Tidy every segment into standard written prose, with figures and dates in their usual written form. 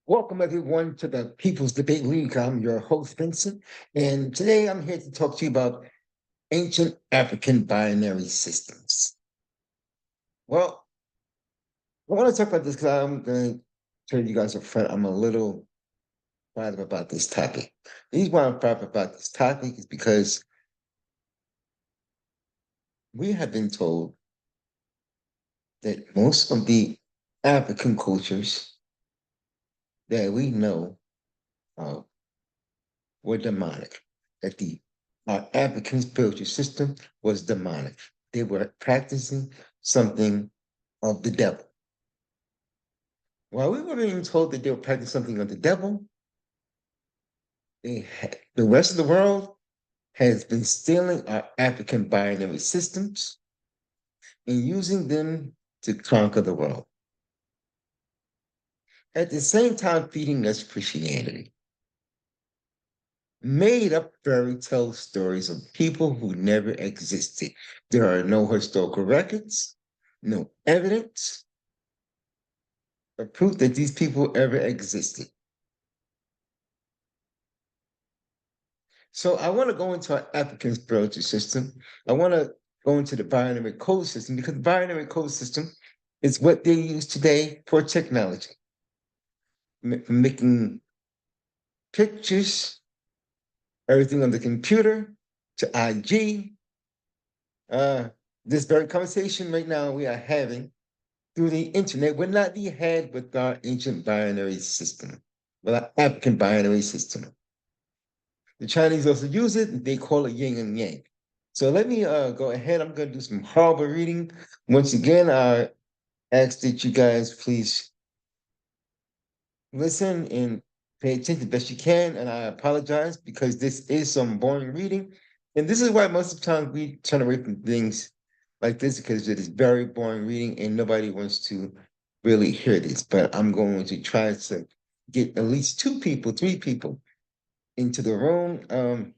Welcome, everyone, to the People's Debate League. I'm your host, Vincent, and today I'm here to talk to you about ancient African binary systems. Well, I want to talk about this because I'm going to tell you guys up front, I'm a little fired up about this topic. The reason why I'm fired up about this topic is because we have been told that most of the African cultures that we know of were demonic, that the our African spiritual system was demonic. They were practicing something of the devil. While we were being told that they were practicing something of the devil, the rest of the world has been stealing our African binary systems and using them to conquer the world. At the same time, feeding us Christianity. Made up fairy tale stories of people who never existed. There are no historical records, no evidence, or proof that these people ever existed. So I want to go into our African spiritual system. I want to go into the binary code system because the binary code system is what they use today for technology, making pictures, everything on the computer to IG. This very conversation right now we are having through the internet would not be had with our ancient binary system, with our African binary system. The Chinese also use it. They call it yin and yang. So let me go ahead. I'm going to do some horrible reading. Once again, I ask that you guys please listen and pay attention the best you can. And I apologize because this is some boring reading. And this is why most of the time we turn away from things like this because it is very boring reading and nobody wants to really hear this. But I'm going to try to get at least two people, three people into the room.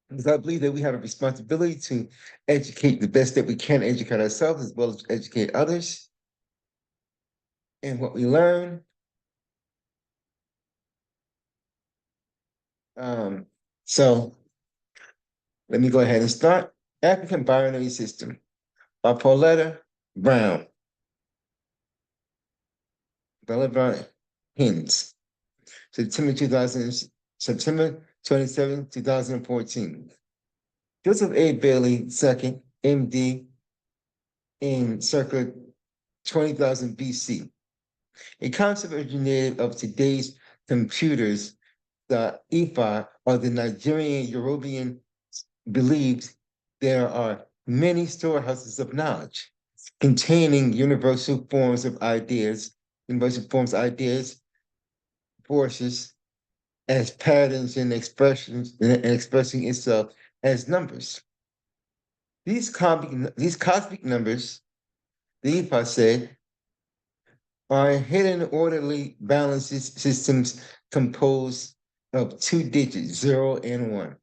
Because I believe that we have a responsibility to educate the best that we can, educate ourselves as well as educate others. And what we learn. Um, so let me go ahead and start. African binary system by Pauletta Brown. Bella Brown Hins. September 2000, September 27, 2014. Joseph A. Bailey, second, MD, in circa 20,000 BC. A concept originated of today's computers, the Ifa or the Nigerian Yorubian believes there are many storehouses of knowledge containing universal forms, ideas, forces as patterns and expressions and expressing itself as numbers. These cosmic numbers, the Ifa said, are hidden orderly balances systems composed of two digits, 0 and 1.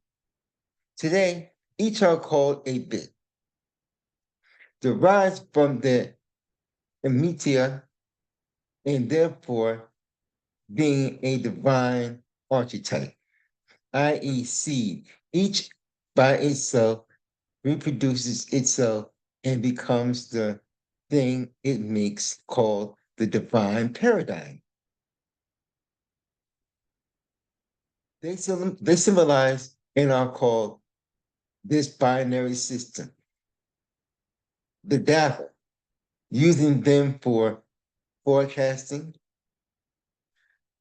Today, each are called a bit, derives from the emitia and therefore being a divine archetype, i.e., seed. Each by itself reproduces itself and becomes the thing it makes called the divine paradigm. They symbolize and are called this binary system, the data, using them for forecasting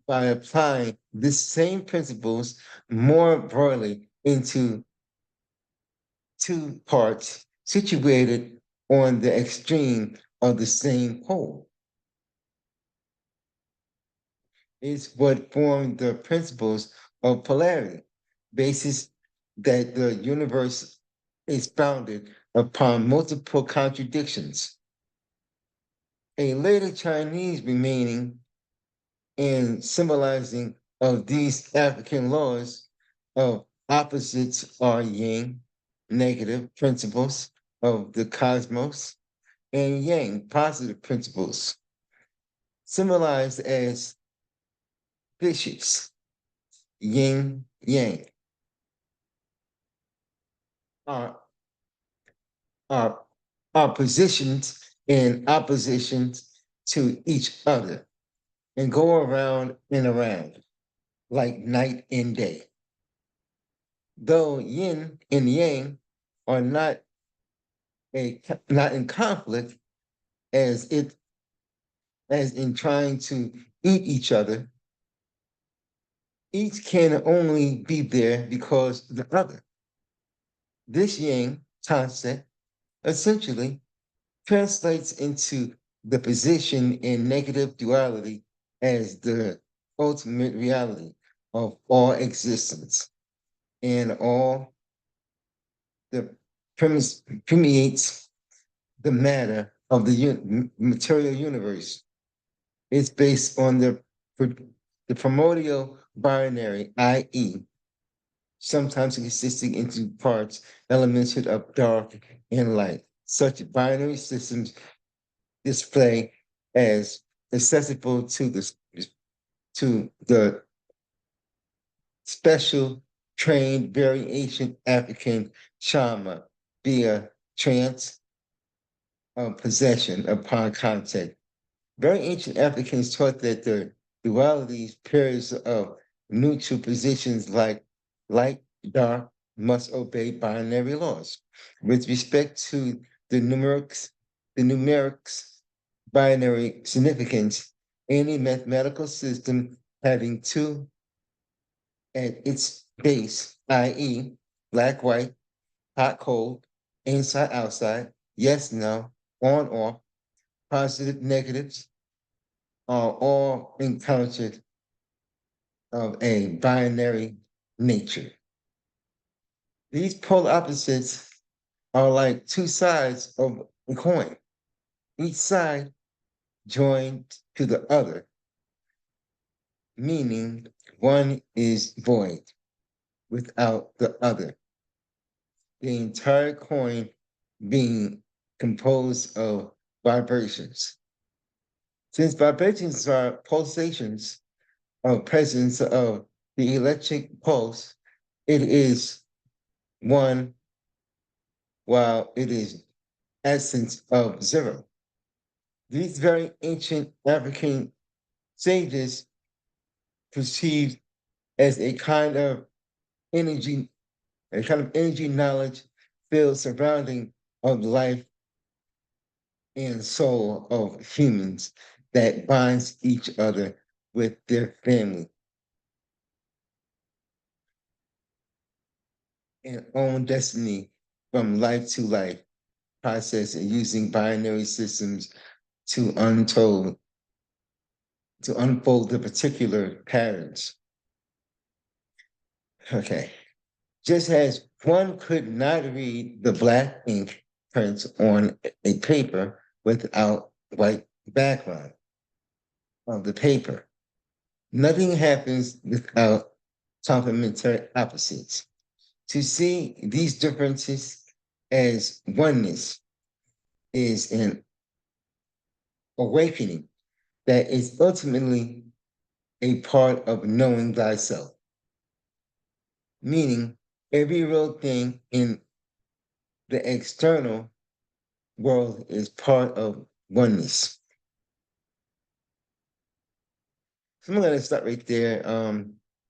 by applying the same principles more broadly into two parts situated on the extreme of the same pole. It's what formed the principles of polarity, basis that the universe is founded upon multiple contradictions. A later Chinese remaining and symbolizing of these African laws of opposites are yin, negative principles of the cosmos, and yang, positive principles, symbolized as vicious, yin yang, are, are, are positioned in opposition to each other and go around and around like night and day. Though yin and yang are not in conflict as it as in trying to eat each other, each can only be there because the other. This yang concept essentially translates into the position in negative duality as the ultimate reality of all existence and all the permeates the matter of the material universe. It's based on the primordial binary, i.e., sometimes consisting into parts, elements of dark and light. Such binary systems display as accessible to the special trained variation African shaman via trance possession upon contact. Very ancient Africans taught that the dualities, periods of neutral positions like light, dark, must obey binary laws. With respect to the numerics binary significance, any mathematical system having two at its base, i.e., black, white, hot, cold, inside, outside, yes, no, on, off, positive, negatives, are all encountered of a binary nature. These polar opposites are like two sides of a coin, each side joined to the other, meaning one is void without the other. The entire coin being composed of vibrations. Since vibrations are pulsations of presence of the electric pulse, it is one while it is essence of zero. These very ancient African sages perceived as energy, a kind of energy knowledge field surrounding of life and soul of humans that binds each other with their family and own destiny from life to life process and using binary systems to unfold the particular patterns. Okay. Just as one could not read the black ink prints on a paper without white background of the paper. Nothing happens without complementary opposites. To see these differences as oneness is an awakening that is ultimately a part of knowing thyself, meaning every real thing in the external world is part of oneness. So I'm going to stop right there.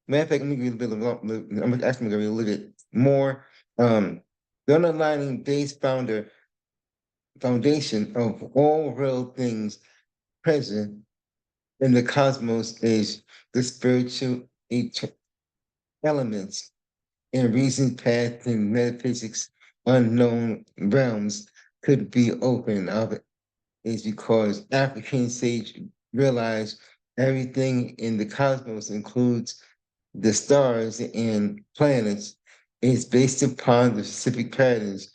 Matter of fact, let me give a bit of, I'm actually going to read a little bit more. The underlying base foundation of all real things present in the cosmos is the spiritual elements and reason path and metaphysics unknown realms could be open of it is because African sage realized everything in the cosmos includes the stars and planets is based upon the specific patterns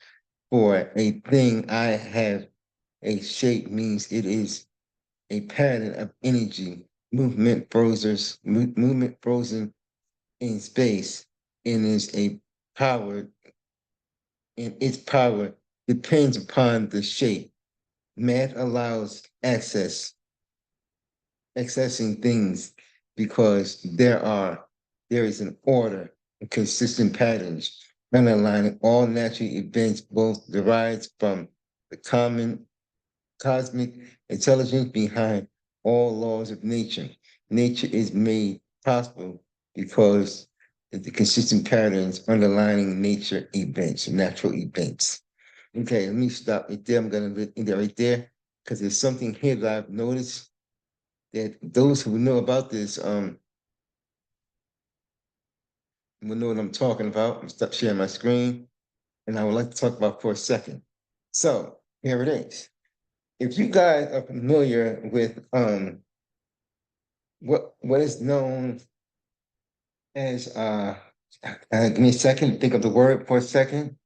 for a thing I have a shape means it is a pattern of energy, movement frozen in space, and is a power, and its power depends upon the shape. Math allows accessing things because there is an order and consistent patterns underlying all natural events, both derived from the common cosmic intelligence behind all laws of nature. Nature is made possible because of the consistent patterns underlying nature events, natural events. Okay, let me stop right there. I'm going to end it right there because there's something here that I've noticed that those who know about this will know what I'm talking about. I'm stop sharing my screen, and I would like to talk about for a second. So here it is. If you guys are familiar with what is known as give me a second, think of the word for a second,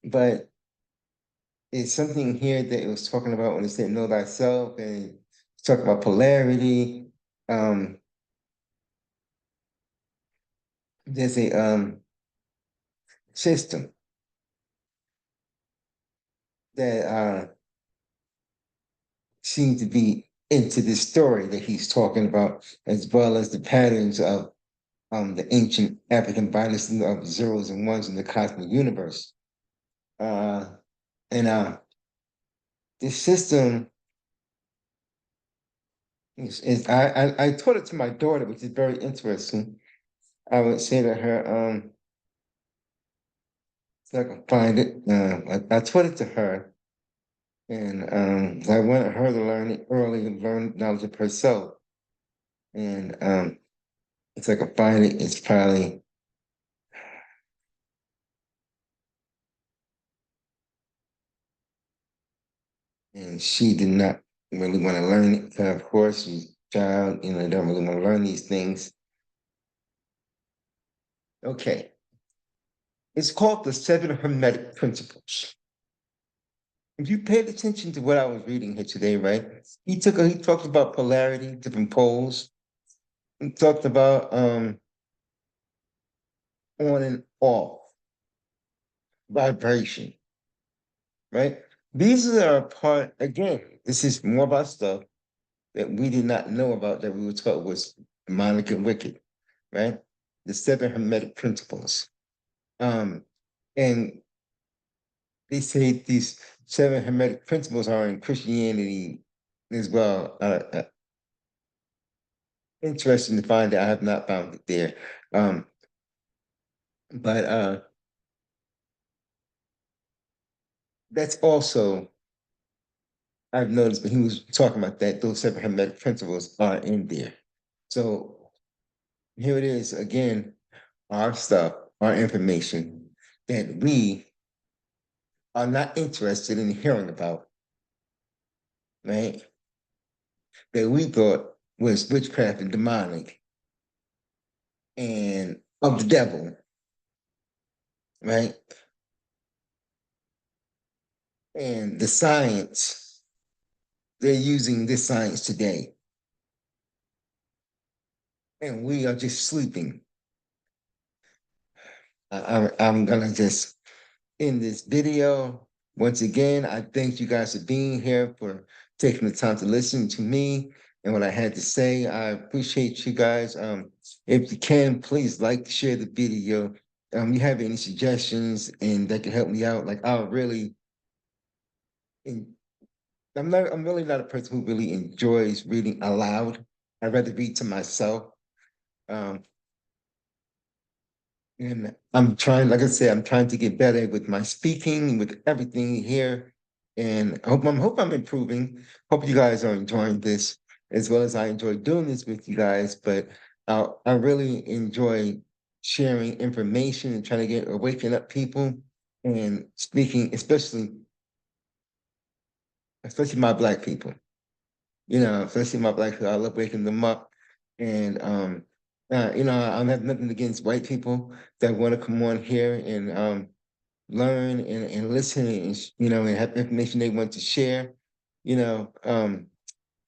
but it's something here that it was talking about when it said know thyself and it's talking about polarity. Um, there's a system that seems to be into this story that he's talking about, as well as the patterns of the ancient African binary of zeros and ones in the cosmic universe. Uh, and this system I taught it to my daughter, which is very interesting. I would say to her, so I can find it. I taught it to her, and I wanted her to learn it early and learn knowledge of herself. And if I can find it, it's probably and she did not really want to learn it. Of course, she's a child, don't really want to learn these things. Okay. It's called the Seven Hermetic Principles. If you paid attention to what I was reading here today, right? He talked about polarity, different poles. He talked about on and off vibration, right? These are a part again. This is more about stuff that we did not know about that we were taught was demonic and wicked, right? The seven hermetic principles. Um, and they say these seven hermetic principles are in Christianity as well. Interesting to find that I have not found it there. Um, but that's also I've noticed when he was talking about that, those seven hermetic principles are in there. So here it is again, our stuff, our information that we are not interested in hearing about, right? That we thought was witchcraft and demonic and of the devil, right? And the science, they're using this science today. And we are just sleeping. I'm gonna just end this video. Once again, I thank you guys for being here, for taking the time to listen to me and what I had to say. I appreciate you guys. If you can, please like, share the video. You have any suggestions and that can help me out, like I'll really, and I'm really not a person who really enjoys reading aloud. I'd rather read to myself. Um, And I'm trying, like I said, I'm trying to get better with my speaking, with everything here. And hope I'm improving. Hope you guys are enjoying this as well as I enjoy doing this with you guys. But I really enjoy sharing information and trying to get waking up people and speaking, especially my black people. Especially my black people. I love waking them up. And I don't have nothing against white people that want to come on here and learn and listen and and have information they want to share, you know, um,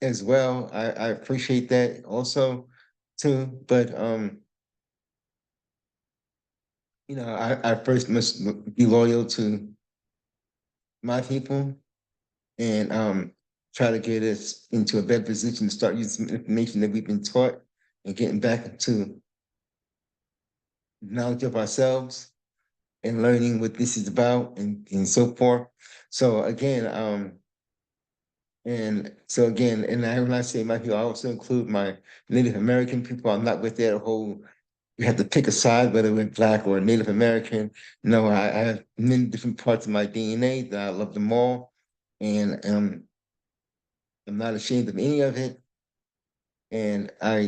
as well. I appreciate that also too. But I first must be loyal to my people and try to get us into a better position to start using some information that we've been taught and getting back into knowledge of ourselves and learning what this is about and so forth. So again, and when I say my people, I also include my Native American people. I'm not with that whole you have to pick a side, whether we're Black or Native American. No, I have many different parts of my DNA that I love them all. And I'm not ashamed of any of it. And I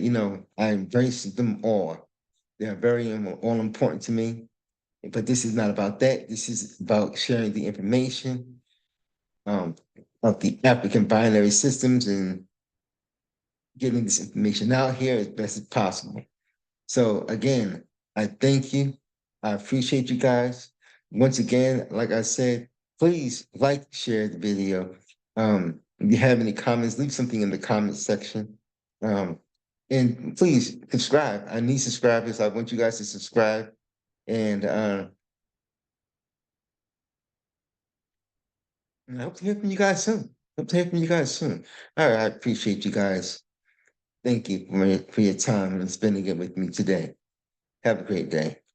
embrace them all. They're very all important to me. But this is not about that. This is about sharing the information um, of the African binary systems and getting this information out here as best as possible. So again, I thank you. I appreciate you guys. Once again, like I said, please like, share the video. If you have any comments, leave something in the comment section. Um, and please subscribe. I need subscribers. I want you guys to subscribe. And I hope to hear from you guys soon. Hope to hear from you guys soon. All right, I appreciate you guys. Thank you for your time and spending it with me today. Have a great day.